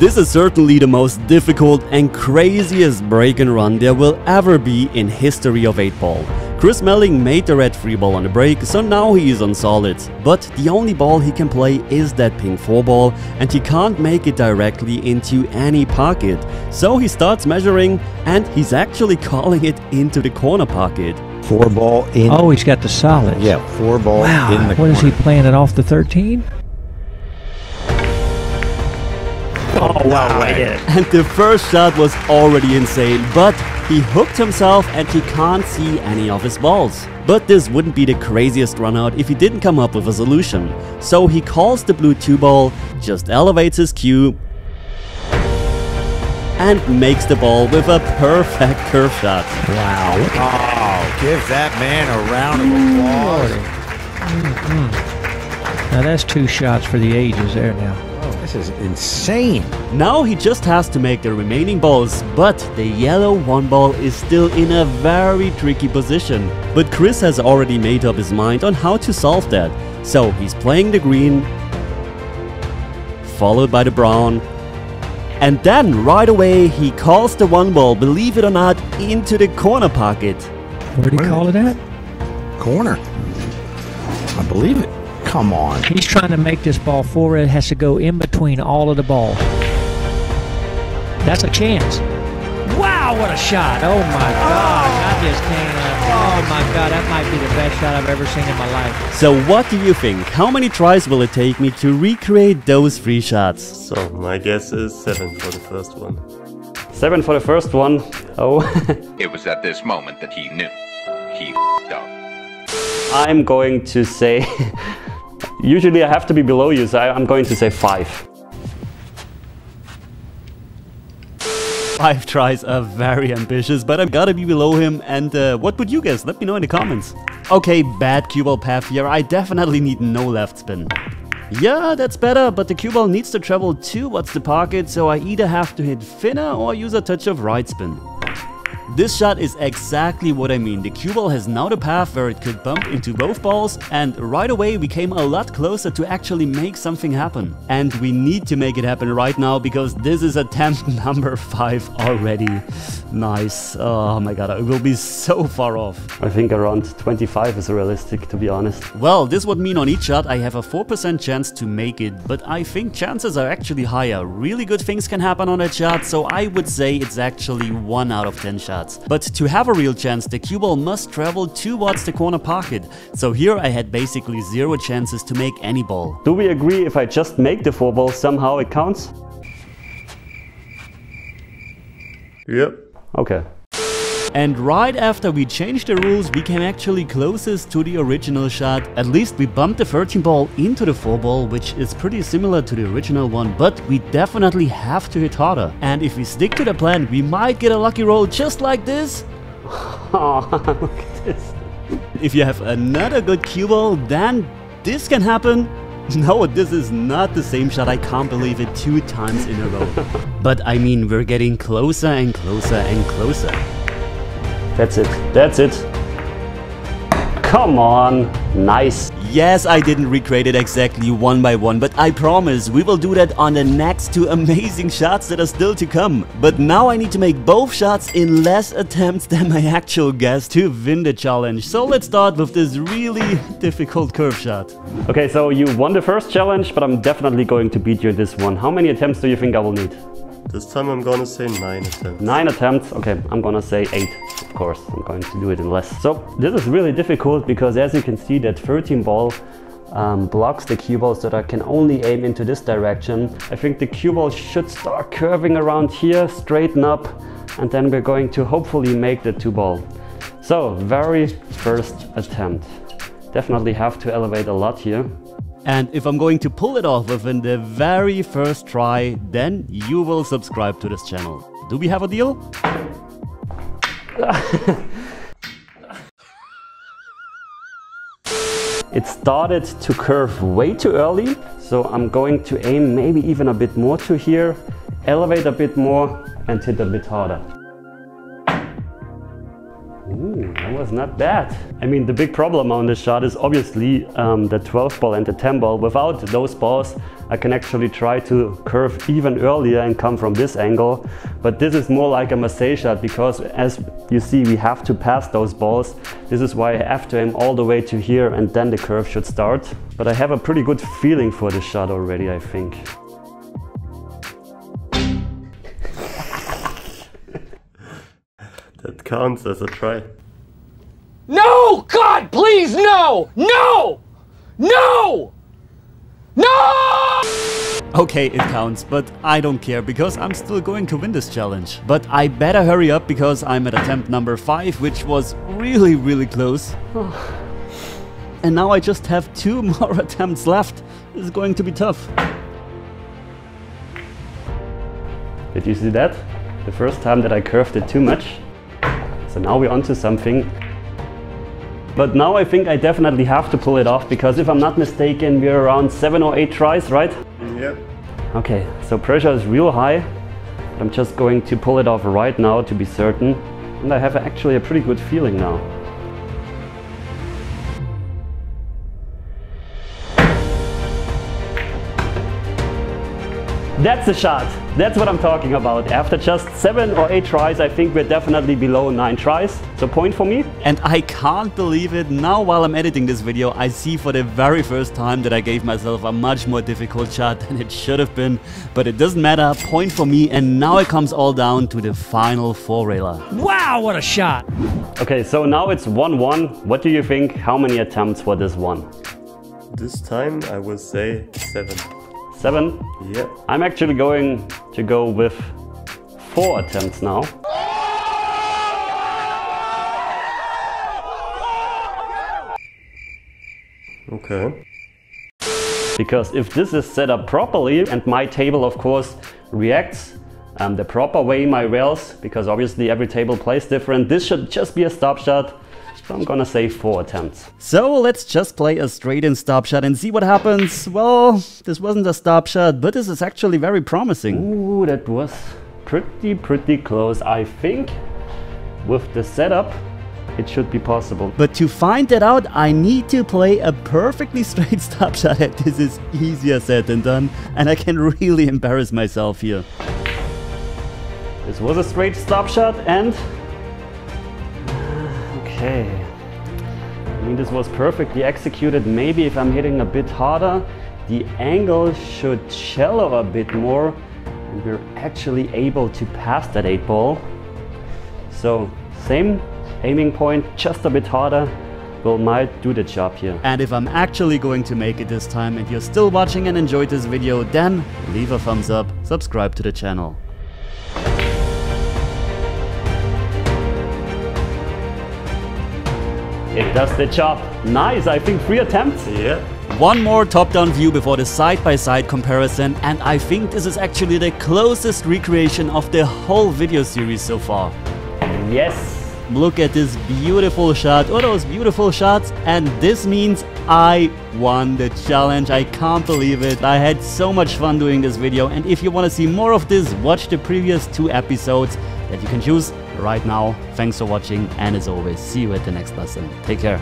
This is certainly the most difficult and craziest break and run there will ever be in history of 8-ball. Chris Melling made the red 3-ball on the break, so now he is on solids. But the only ball he can play is that pink 4-ball, and he can't make it directly into any pocket. So he starts measuring, and he's actually calling it into the corner pocket. 4-ball in. Oh, he's got the solid. Yeah, 4-ball in the corner. What is he playing it off the 13? Oh, wow, he did it. And the first shot was already insane, but he hooked himself and he can't see any of his balls. But this wouldn't be the craziest run out if he didn't come up with a solution. So he calls the blue 2-ball, just elevates his cue, and makes the ball with a perfect curve shot. Wow. Oh, give that man a round of applause. Now that's 2 shots for the ages there now. This is insane. Now he just has to make the remaining balls, but the yellow 1-ball is still in a very tricky position. But Chris has already made up his mind on how to solve that. So he's playing the green, followed by the brown, and then right away he calls the 1-ball, believe it or not, into the corner pocket. Where did he call it at? Corner. I believe it. Come on. He's trying to make this ball forward. It has to go in between all of the balls. That's a chance. Wow, what a shot. Oh my gosh, I just can't. Oh my God, that might be the best shot I've ever seen in my life. So what do you think? How many tries will it take me to recreate those 3 shots? So my guess is 7 for the first one. 7 for the first one. Oh. It was at this moment that he knew. He f***ed up. I'm going to say... Usually I have to be below you, so I'm going to say 5. 5 tries are very ambitious, but I've got to be below him. And what would you guess? Let me know in the comments. Okay, bad cue ball path here. I definitely need no left spin. Yeah, that's better, but the cue ball needs to travel towards the pocket, so I either have to hit thinner or use a touch of right spin. This shot is exactly what I mean. The cue ball has now the path where it could bump into both balls, and right away we came a lot closer to actually make something happen. And we need to make it happen right now because this is attempt number 5 already. Nice. Oh my god, it will be so far off. I think around 25 is realistic, to be honest. Well, this would mean on each shot I have a 4% chance to make it, but I think chances are actually higher. Really good things can happen on that shot, so I would say it's actually 1 out of 10 shots. But to have a real chance, the cue ball must travel towards the corner pocket. So here I had basically 0 chances to make any ball. Do we agree if I just make the 4-ball somehow it counts? Yep. Okay. And right after we changed the rules, we came actually closest to the original shot. At least we bumped the 13 ball into the 4-ball, which is pretty similar to the original one, but we definitely have to hit harder. And if we stick to the plan, we might get a lucky roll just like this. Oh, look at this. If you have another good cue ball, then this can happen. No, this is not the same shot. I can't believe it 2 times in a row. But I mean, we're getting closer and closer and closer. That's it. That's it. Come on. Nice. Yes, I didn't recreate it exactly 1 by 1, but I promise we will do that on the next 2 amazing shots that are still to come. But now I need to make both shots in less attempts than my actual guess to win the challenge. So let's start with this really difficult curve shot. Okay, so you won the first challenge, but I'm definitely going to beat you in this one. How many attempts do you think I will need? This time I'm gonna say 9 attempts. 9 attempts? Okay, I'm gonna say 8. Of course, I'm going to do it in less. So this is really difficult because as you can see that 13 ball blocks the cue ball so that I can only aim into this direction. I think the cue ball should start curving around here, straighten up, and then we're going to hopefully make the 2-ball. So very first attempt. Definitely have to elevate a lot here. And if I'm going to pull it off within the very first try, then you will subscribe to this channel. Do we have a deal? It started to curve way too early, so I'm going to aim maybe even a bit more to here, elevate a bit more and hit a bit harder. Ooh. That was not bad. I mean, the big problem on this shot is obviously the 12 ball and the 10 ball. Without those balls, I can actually try to curve even earlier and come from this angle. But this is more like a massage shot because, as you see, we have to pass those balls. This is why I have to aim all the way to here and then the curve should start. But I have a pretty good feeling for this shot already, I think. That counts as a try. No! God, please, no! No! No! No! Okay, it counts, but I don't care because I'm still going to win this challenge. But I better hurry up because I'm at attempt number 5, which was really close. And now I just have 2 more attempts left. This is going to be tough. Did you see that? The first time that I curved it too much. So now we're onto something. But now I think I definitely have to pull it off because if I'm not mistaken, we're around 7 or 8 tries, right? Yep. Okay, so pressure is real high. I'm just going to pull it off right now to be certain. And I have actually a pretty good feeling now. That's the shot. That's what I'm talking about. After just 7 or 8 tries, I think we're definitely below 9 tries. So point for me. And I can't believe it. Now while I'm editing this video, I see for the very first time that I gave myself a much more difficult shot than it should have been. But it doesn't matter. Point for me. And now it comes all down to the final 4-railer. Wow, what a shot! Okay, so now it's 1-1. What do you think? How many attempts for this one? This time I will say 7. 7? Yep. I'm actually going to go with 4 attempts now. Okay. Because if this is set up properly and my table of course reacts the proper way my rails, because obviously every table plays different, this should just be a stop shot. So I'm gonna say 4 attempts. So let's just play a straight-in stop shot and see what happens. Well, this wasn't a stop shot, but this is actually very promising. Ooh, that was pretty close. I think with the setup, it should be possible. But to find that out, I need to play a perfectly straight stop shot. This is easier said than done, and I can really embarrass myself here. This was a straight stop shot and... Okay, I mean this was perfectly executed. Maybe if I'm hitting a bit harder, the angle should shallow a bit more and we're actually able to pass that 8 ball. So same aiming point, just a bit harder, might do the job here. And if I'm actually going to make it this time and you're still watching and enjoyed this video, then leave a thumbs up, subscribe to the channel. It does the job. Nice, I think 3 attempts. Yeah. One more top-down view before the side-by-side comparison, and I think this is actually the closest recreation of the whole video series so far. Yes. Look at this beautiful shot, or those beautiful shots, and this means I won the challenge. I can't believe it. I had so much fun doing this video, and if you want to see more of this, watch the previous 2 episodes that you can choose right now. Thanks for watching, and as always, see you at the next lesson. Take care.